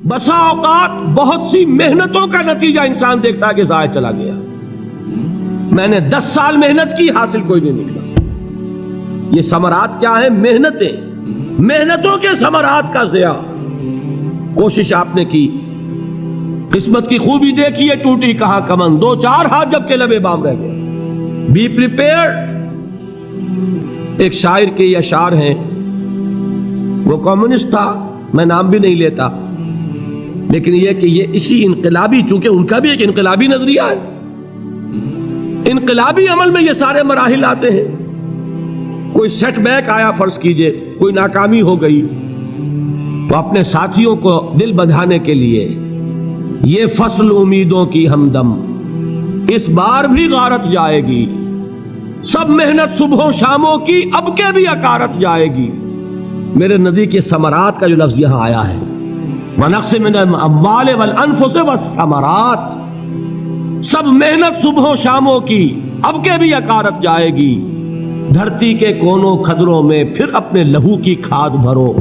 بسا اوقات بہت سی محنتوں کا نتیجہ انسان دیکھتا ہے کہ ضائع چلا گیا، میں نے 10 سال محنت کی، حاصل کوئی نہیں نکلا۔ یہ ثمرات کیا ہیں؟ محنتوں کے ثمرات کا ضیاع۔ کوشش آپ نے کی، قسمت کی خوبی دیکھی ہے، ٹوٹی کہاں کمن، 2-4 ہاتھ جب کے لبے بام رہ گئے۔ Be prepared. ایک شاعر کے یہ اشعار ہیں، وہ کمیونسٹ تھا، میں نام بھی نہیں لیتا، لیکن یہ کہ یہ اسی انقلابی، چونکہ ان کا بھی ایک انقلابی نظریہ ہے، انقلابی عمل میں یہ سارے مراحل آتے ہیں۔ کوئی سیٹ بیک آیا، فرض کیجئے کوئی ناکامی ہو گئی، تو اپنے ساتھیوں کو دل بندھانے کے لیے یہ فصل امیدوں کی ہمدم اس بار بھی غارت جائے گی، سب محنت صبحوں شاموں کی اب کے بھی اکارت جائے گی۔ میرے نبی کے ثمرات کا جو لفظ یہاں آیا ہے، وَنَقْصٍ مِّنَ الْأَمْوَالِ وَالْأَنفُسِ وَالثَّمَرَاتِ، سب محنت صبحوں شاموں کی اب کے بھی اکارت جائے گی۔ دھرتی کے کونوں کھدروں میں پھر اپنے لہو کی کھاد بھرو،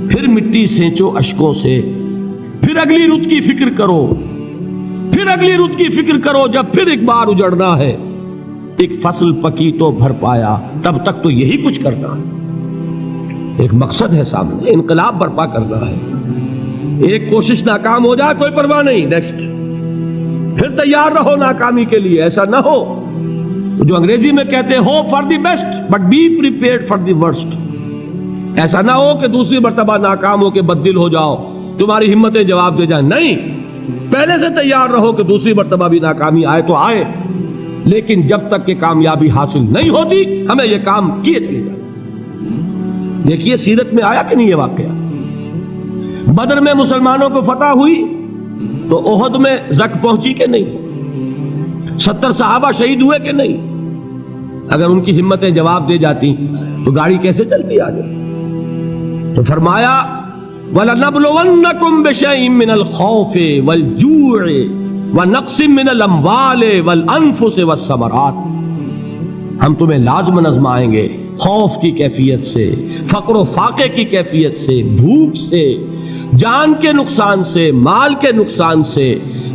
پھر مٹی سینچو اشکوں سے، پھر اگلی رت کی فکر کرو، پھر اگلی رت کی فکر کرو، جب پھر ایک بار اجڑنا ہے۔ ایک فصل پکی تو بھر پایا، تب تک تو یہی کچھ کرنا ہے۔ ایک مقصد ہے سامنے، انقلاب برپا کرنا ہے۔ ایک کوشش ناکام ہو جائے کوئی پرواہ نہیں، نیکسٹ، پھر تیار رہو ناکامی کے لیے۔ ایسا نہ ہو جو انگریزی میں کہتے ہیں hope for the best but be prepared for the worst. ایسا نہ ہو کہ دوسری مرتبہ ناکام ہو کے بددل ہو جاؤ، تمہاری ہمتیں جواب دے جائیں۔ نہیں، پہلے سے تیار رہو کہ دوسری مرتبہ بھی ناکامی آئے تو آئے، لیکن جب تک کہ کامیابی حاصل نہیں ہوتی ہمیں یہ کام کیے چلے جائیں۔ دیکھیے سیرت میں آیا کہ نہیں یہ واقعہ؟ بدر میں مسلمانوں کو فتح ہوئی تو احد میں زک پہنچی کہ نہیں؟ 70 صحابہ شہید ہوئے کہ نہیں؟ اگر ان کی ہمتیں جواب دے جاتی تو گاڑی کیسے چلتی آگے؟ تو فرمایا وَلَنَبْلُوَنَّكُمْ بِشَيْءٍ مِّنَ الْخَوْفِ وَالْجُوعِ وَنَقْصٍ مِّنَ الْأَمْوَالِ وَالْأَنفُسِ وَالثَّمَرَاتِ، ہم تمہیں لازم آزمائیں گے، خوف کی کیفیت سے، فقر و فاقے کی کیفیت سے، بھوک سے، جان کے نقصان سے، مال کے نقصان سے،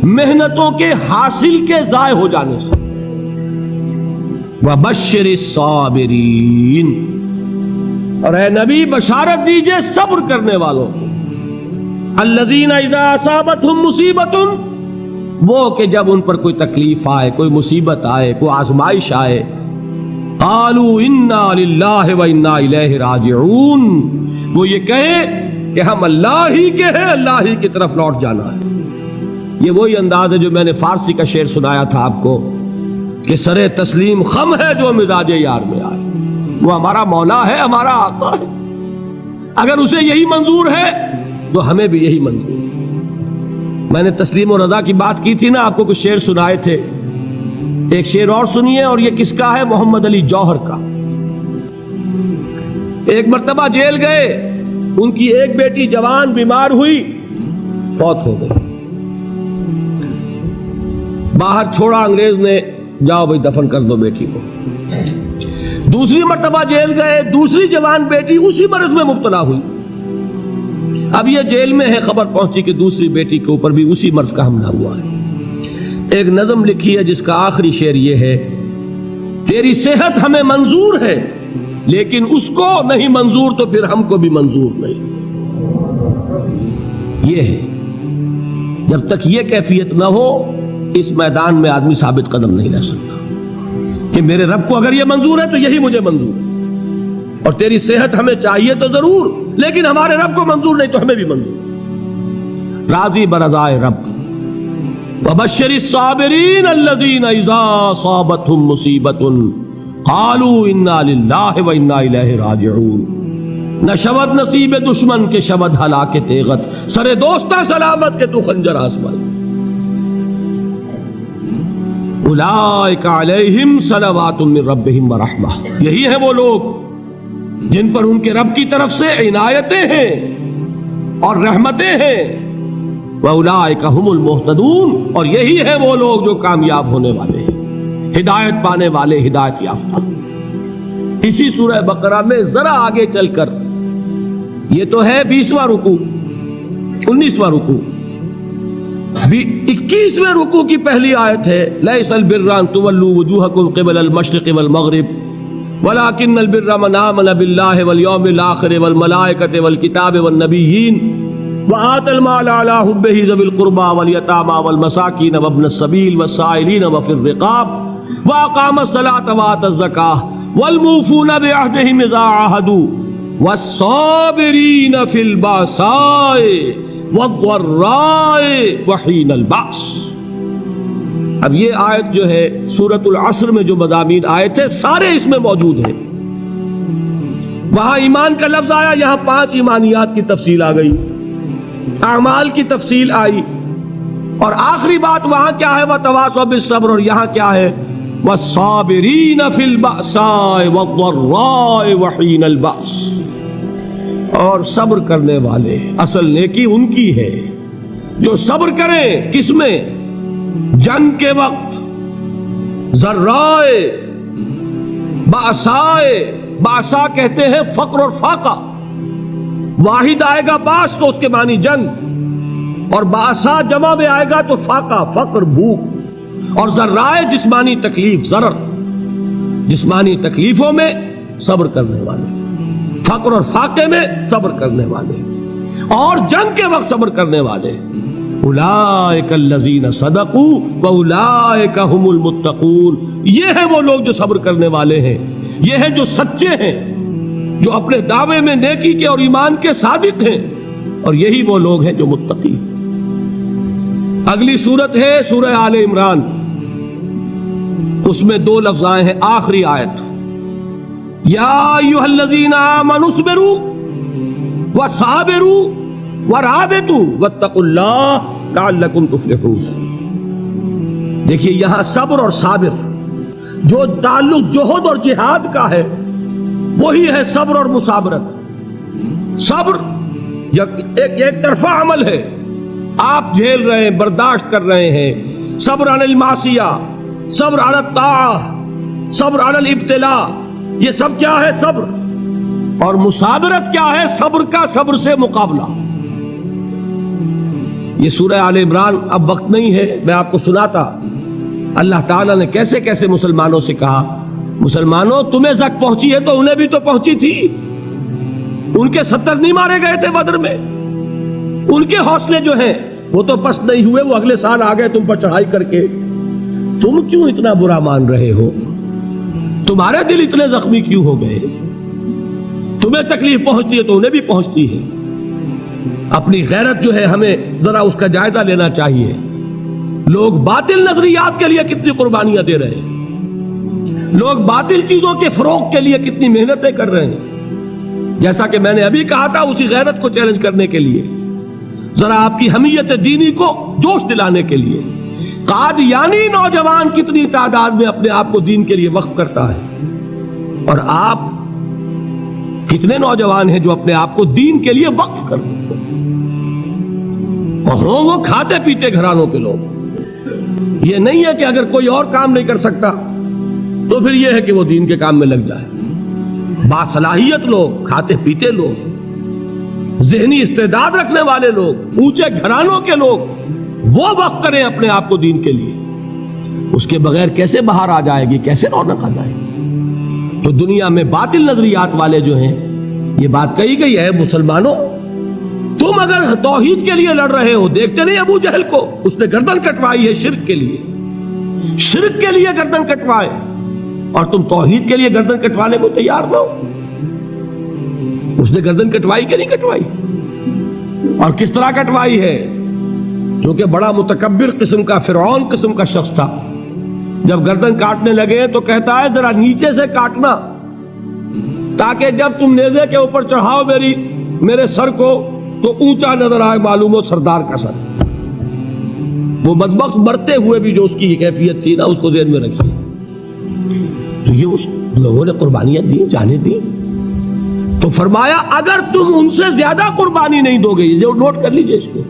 محنتوں کے حاصل کے ضائع ہو جانے سے۔ وَبَشِّرِ الصَّابِرِينَ، اور اے نبی بشارت دیجئے صبر کرنے والوں کو۔ الَّذِينَ إِذَا أَصَابَتْهُمْ مُصِيبَةٌ، وہ کہ جب ان پر کوئی تکلیف آئے، کوئی مصیبت آئے، کوئی آزمائش آئے، قَالُوا إِنَّا لِلَّهِ وَإِنَّا إِلَيْهِ رَاجِعُونَ، وہ یہ کہیں کہ ہم اللہ ہی کے ہیں، اللہ ہی کی طرف لوٹ جانا ہے۔ یہ وہی انداز ہے جو میں نے فارسی کا شعر سنایا تھا آپ کو کہ سرے تسلیم خم ہے جو مزاج یار میں آئے۔ وہ ہمارا مولا ہے، ہمارا آقا ہے، اگر اسے یہی منظور ہے تو ہمیں بھی یہی منظور ہے۔ میں نے تسلیم و رضا کی بات کی تھی نا، آپ کو کچھ شعر سنائے تھے، ایک شعر اور سنیے، اور یہ کس کا ہے؟ محمد علی جوہر کا۔ ایک مرتبہ جیل گئے، ان کی ایک بیٹی جوان بیمار ہوئی، فوت ہو گئی، باہر چھوڑا انگریز نے، جاؤ بھائی دفن کر دو بیٹی کو۔ دوسری مرتبہ جیل گئے، دوسری جوان بیٹی اسی مرض میں مبتلا ہوئی۔ اب یہ جیل میں ہے، خبر پہنچی کہ دوسری بیٹی کے اوپر بھی اسی مرض کا حملہ ہوا ہے۔ ایک نظم لکھی ہے جس کا آخری شعر یہ ہے، تیری صحت ہمیں منظور ہے لیکن اس کو نہیں منظور تو پھر ہم کو بھی منظور نہیں۔ یہ ہے، جب تک یہ کیفیت نہ ہو اس میدان میں آدمی ثابت قدم نہیں رہ سکتا کہ میرے رب کو اگر یہ منظور ہے تو یہی مجھے منظور ہے، اور تیری صحت ہمیں چاہیے تو ضرور، لیکن ہمارے رب کو منظور نہیں تو ہمیں بھی منظور۔ راضی برضائے رب۔ وبشر الصابرین الذین اذا اصابتهم مصیبۃ قالوا انا للہ وانا الیہ راجعون۔ نہ شود نصیب دشمن کے شود ہلاک تیغت، سر دوستہ سلامت کے تو خنجر آزمائے۔ اولئک علیہم صلوات من ربہم ورحمہ، یہی ہے وہ لوگ جن پر ان کے رب کی طرف سے عنایتیں ہیں اور رحمتیں ہیں۔ وَأُولَٰئِكَ هُمُ الْمُهْتَدُونَ، اور یہی ہے وہ لوگ جو کامیاب ہونے والے ہیں، ہدایت پانے والے، ہدایت یافتہ۔ اسی سورہ بقرہ میں ذرا آگے چل کر، یہ تو ہے 20واں رکوع، 19واں رکوع، 21ویں رکوع کی پہلی آیت ہے لیس البر ان تولوا وجوہکم قبل المشرق والمغرب ولکن البر من آمن باللہ والیوم الآخر والملائکۃ والکتاب والنبیین وآتى المال على حبه ذوي القربى واليتامى والمساكين وابن السبيل والسائلين وفي الرقاب وأقام الصلاة وآتى الزكاة والموفون بعهدهم إذا عاهدوا والصابرين في البأساء والضراء وحين البأس۔ اب یہ آیت جو ہے سورۃ العصر میں جو مضامین آئے تھے سارے اس میں موجود ہیں۔ وہاں ایمان کا لفظ آیا، یہاں 5 ایمانیات کی تفصیل آ گئی، اعمال کی تفصیل آئی، اور آخری بات وہاں کیا ہے وَتَوَاصَوْا بِالصَّبْرِ، اور یہاں کیا ہے وَالصَّابِرِينَ فِي الْبَأْسَاءِ وَالضَّرَّاءِ وَحِينَ الْبَأْسِ، اور صبر کرنے والے، اصل نیکی ان کی ہے جو صبر کریں، کس میں؟ جنگ کے وقت، ذرائے، بأسائے، بأسا کہتے ہیں فقر اور فاقہ، واحد آئے گا باس تو اس کے معنی جنگ، اور بأسا جمع میں آئے گا تو فاقہ، فقر، بھوک، اور ذرائے جسمانی تکلیف، ضرر، جسمانی تکلیفوں میں صبر کرنے والے، فقر اور فاقے میں صبر کرنے والے، اور جنگ کے وقت صبر کرنے والے، اولئک الذین صدقوا واولئک هم المتقون، یہ ہیں وہ لوگ جو صبر کرنے والے ہیں، یہ ہیں جو سچے ہیں، جو اپنے دعوے میں نیکی کے اور ایمان کے صادق ہیں، اور یہی وہ لوگ ہیں جو متقی۔ اگلی سورت ہے سورہ آل عمران، اس میں 2 لفظ آئے ہیں، آخری آیت یا ایھا الذین آمنوا اصبروا وصابروا ورابطوا واتقوا اللہ لعلکم تفلحون۔ دیکھیے یہاں صبر اور صابر، جو تعلق جہد اور جہاد کا ہے وہی ہے صبر اور مصابرت۔ صبر ایک طرفہ عمل ہے، آپ جھیل رہے ہیں، برداشت کر رہے ہیں، صبر علی المعصیہ، صبر علی الطاعہ، صبر علی الابتلاء، یہ سب کیا ہے؟ صبر۔ اور مصابرت کیا ہے؟ صبر کا صبر سے مقابلہ۔ یہ سورہ آل عمران، اب وقت نہیں ہے، میں آپ کو سناتا اللہ تعالیٰ نے کیسے کیسے مسلمانوں سے کہا، مسلمانوں تمہیں زک پہنچی ہے تو انہیں بھی تو پہنچی تھی، ان کے 70 نہیں مارے گئے تھے بدر میں، ان کے حوصلے جو ہیں وہ تو پست نہیں ہوئے، وہ اگلے سال آ گئے تم پر چڑھائی کر کے، تم کیوں اتنا برا مان رہے ہو؟ تمہارے دل اتنے زخمی کیوں ہو گئے؟ تمہیں تکلیف پہنچتی ہے تو انہیں بھی پہنچتی ہے۔ اپنی غیرت جو ہے ہمیں ذرا اس کا جائزہ لینا چاہیے۔ لوگ باطل نظریات کے لیے کتنی قربانیاں دے رہے ہیں، لوگ باطل چیزوں کے فروغ کے لیے کتنی محنتیں کر رہے ہیں، جیسا کہ میں نے ابھی کہا تھا اسی غیرت کو چیلنج کرنے کے لیے، ذرا آپ کی حمیت دینی کو جوش دلانے کے لیے۔ قادیانی نوجوان کتنی تعداد میں اپنے آپ کو دین کے لیے وقف کرتا ہے، اور آپ کتنے نوجوان ہیں جو اپنے آپ کو دین کے لیے وقف کر دیں، اور ہوں وہ کھاتے پیتے گھرانوں کے لوگ۔ یہ نہیں ہے کہ اگر کوئی اور کام نہیں کر سکتا تو پھر یہ ہے کہ وہ دین کے کام میں لگ جائے۔ باصلاحیت لوگ، کھاتے پیتے لوگ، ذہنی استعداد رکھنے والے لوگ، اونچے گھرانوں کے لوگ، وہ وقف کریں اپنے آپ کو دین کے لیے۔ اس کے بغیر کیسے بہار آ جائے گی، کیسے رونق آ جائے گی؟ تو دنیا میں باطل نظریات والے جو ہیں، یہ بات کہی گئی ہے مسلمانوں، تم اگر توحید کے لیے لڑ رہے ہو، دیکھتے نہیں ابو جہل کو، اس نے گردن کٹوائی ہے شرک کے لیے، شرک کے لیے گردن کٹوائے، اور تم توحید کے لیے گردن کٹوانے کو تیار نہ ہو۔ اس نے گردن کٹوائی کہ نہیں کٹوائی؟ اور کس طرح کٹوائی ہے؟ کیونکہ بڑا متکبر قسم کا، فرعون قسم کا شخص تھا، جب گردن کاٹنے لگے تو کہتا ہے ذرا نیچے سے کاٹنا، تاکہ جب تم نیزے کے اوپر چڑھاؤ میرے سر کو تو اونچا نظر آئے، معلوم ہو سردار کا سر۔ وہ بدبخت مرتے ہوئے بھی جو اس کی کیفیت تھی نا، اس کو ذہن میں رکھی۔ تو یہ اس لوگوں نے قربانیاں دی، جانیں دی، تو فرمایا اگر تم ان سے زیادہ قربانی نہیں دو گے، جو نوٹ کر لیجئے اس کو،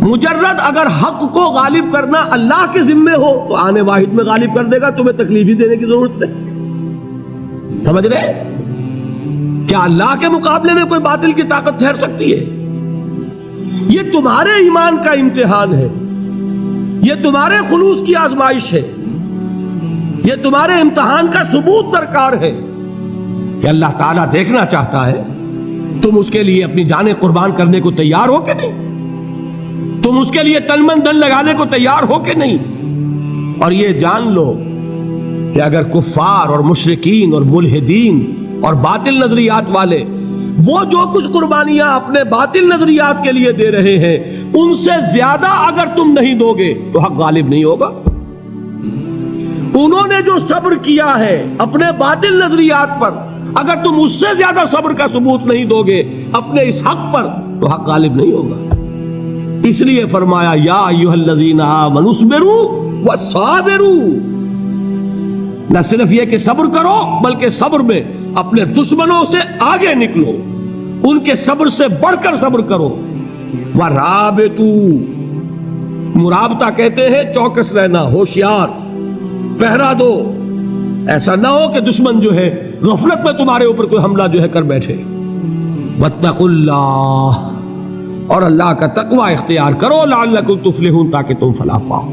مجرد اگر حق کو غالب کرنا اللہ کے ذمے ہو تو آنے واحد میں غالب کر دے گا، تمہیں تکلیف ہی دینے کی ضرورت نہیں۔ سمجھ رہے؟ کیا اللہ کے مقابلے میں کوئی باطل کی طاقت ٹھہر سکتی ہے؟ یہ تمہارے ایمان کا امتحان ہے، یہ تمہارے خلوص کی آزمائش ہے، یہ تمہارے امتحان کا ثبوت درکار ہے کہ اللہ تعالیٰ دیکھنا چاہتا ہے تم اس کے لیے اپنی جانیں قربان کرنے کو تیار ہو کہ نہیں، تم اس کے لیے تن من دھن لگانے کو تیار ہو کہ نہیں۔ اور یہ جان لو کہ اگر کفار اور مشرکین اور ملحدین اور باطل نظریات والے وہ جو کچھ قربانیاں اپنے باطل نظریات کے لیے دے رہے ہیں ان سے زیادہ اگر تم نہیں دو گے تو حق غالب نہیں ہوگا۔ انہوں نے جو صبر کیا ہے اپنے باطل نظریات پر، اگر تم اس سے زیادہ صبر کا ثبوت نہیں دو گے اپنے اس حق پر تو حق غالب نہیں ہوگا۔ اس لیے فرمایا یا ایھا الذین آمنوا اصبروا وصابروا، نہ صرف یہ کہ صبر کرو بلکہ صبر میں اپنے دشمنوں سے آگے نکلو، ان کے صبر سے بڑھ کر صبر کرو۔ وَرَابِطُوا، مرابطہ کہتے ہیں چوکس رہنا، ہوشیار، پہرا دو، ایسا نہ ہو کہ دشمن جو ہے غفلت میں تمہارے اوپر کوئی حملہ جو ہے کر بیٹھے۔ وَاتَّقُوا اللَّهَ، اور اللہ کا تقوی اختیار کرو، لعلکم تفلحون، تاکہ تم فلاح پاؤ۔